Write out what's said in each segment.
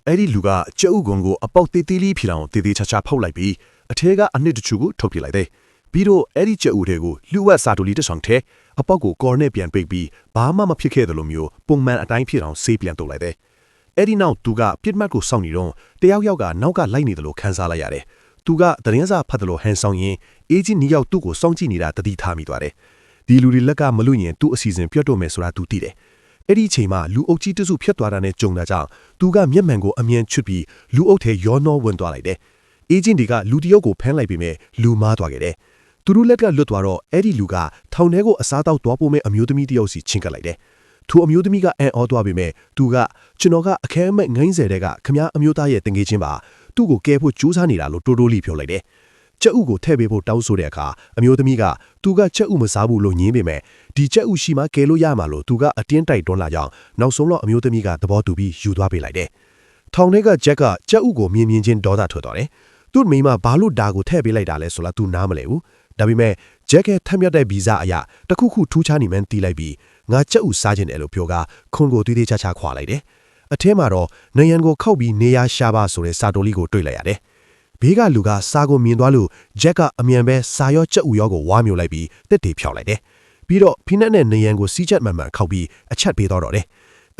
အဲ့ဒီလူကကြက်ဥကုံကိုအပေါက်သေးသေးလေးဖြစ်အောင်တေးသေးချာချာဖောက်လိုက်ပြီးအထဲကအနှစ်တချို့ကိုထုတ်ပြလိုက်တယ်ပြီးတော့အဲ့ဒီကြက်ဥတွေကိုလူဝက်စာတူလီတစ်ဆောင်ထဲအပေါက်ကိုကော်နဲ့ပြန်ပိတ်ပြီးဘာမှမဖြစ်ခဲ့တယ်လို့မျိုးပုံမှန်အတိုင်းဖြစ်အောင်ဆေးပြန်တုပ်လိုက်တယ်အဲ့ဒီနောက်သူကပြစ်မှတ်ကိုစောင့်နေတော့တယောက်ကနောက်ကလိုက်နေတယ်လို့ခန်းစားလိုက်ရတယ်သူကသတင်းစာဖတ်တယ်လို့ဟန်ဆောင်ရင်အေဂျင့်နီယောက်သူ့ကိုစောင့်ကြည့်နေတာတတိထားမိသွားတယ်ဒီလူတွေလက်ကမလို့ရင်သူ့အစီအစဉ်ပြတ်တော့မယ်ဆိုတာသူသိတယ်အဲ့ဒီချိန်မှာလူအုပ်ကြီးတစုဖြတ်သွားတာနဲ့ကြုံတာကြောင့်သူကမျက်မှန်ကိုအမြင်ချွတ်ပြီးလူအုပ်ထဲရောနှောဝင်သွားလိုက်တယ်အေဂျင့်တွေကလူတယောက်ကိုဖမ်းလိုက်ပြီးမဲ့လူမားသွားခဲ့တယ်သူတို့လက်ကလွတ်သွားတော့အဲ့ဒီလူကထောင်ထဲကိုအစားတောက်သွားဖို့မဲ့အမျိုးသမီးတယောက်စီချင်းကပ်လိုက်တယ်ထိုအမျိုးသမီးကအံ့ဩသွားပြီးမဲ့သူကကျွန်တော်ကအခဲအမဲ့ငိမ့်ဆယ်တဲ့ကခမည်းအမျိုးသားရဲ့တငယ်ချင်းပါသူ့ကိုကဲဖို့ကြိုးစားနေတာလို့တိုးတိုးလေးပြောလိုက်တယ်ကြက်ဥကိုထည့်ပေးဖို့တောင်းဆိုတဲ့အခါအမျိုးသမီးကသူကကြက်ဥမစားဘူးလို့ညင်းပေမဲ့ဒီကြက်ဥရှိမှကဲလို့ရမှာလို့သူကအတင်းတိုက်တွန်းလာကြောင်းနောက်ဆုံးတော့အမျိုးသမီးကသဘောတူပြီးယူသွားပေးလိုက်တယ်ထောင်ထဲကဂျက်ကကြက်ဥကိုမြင်ချင်းဒေါသထွက်သွားတယ်သူ့မိမဘာလို့ဒါကိုထည့်ပေးလိုက်တာလဲဆိုလားသူနားမလဲဘူးဒါပေမဲ့ဂျက်ကထက်မြက်တဲ့ဗီဇအရာတခုခုထူးခြားနေမှန်းတီးလိုက်ပြီးငါကြက်ဥစားခြင်းတယ်လို့ပြောကခွန်ကိုသွေးသေးချာချာခွာလိုက်တယ်အထဲမှာတော့နေရန်ကိုခောက်ပြီးနေရရှာပါဆိုတဲ့စာတိုလီကိုတွေ့လိုက်ရတယ်ဘေးကလူကစာကိုမြင်သွားလို့ဂျက်ကအမြန်ပဲစာရောကြက်ဥရောကိုဝါမျိုးလိုက်ပြီးတက်တေဖြောက်လိုက်တယ်ပြီးတော့ဖိနက်နဲ့နေရန်ကိုစီးချက်မှန်မှန်ခောက်ပြီးအချက်ပေးတော့တယ်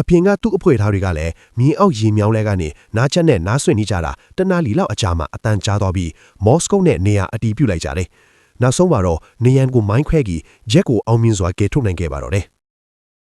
အပြင်ကသူ့အဖွဲထားတွေကလည်းမြေအောက်ရေမြောင်းလဲကနေနားချက်နဲ့နားဆွင့်နေကြတာတနာလီလောက်အကြာမှအတန်ကြားသွားပြီးမော်စကိုနဲ့နေရအတီးပြုတ်လိုက်ကြတယ်နောက်ဆုံးမှာတော့နေရန်ကိုမိုင်းခွဲကြီးဂျက်ကိုအောင်မြင်စွာကယ်ထုတ်နိုင်ခဲ့ပါတော့တယ်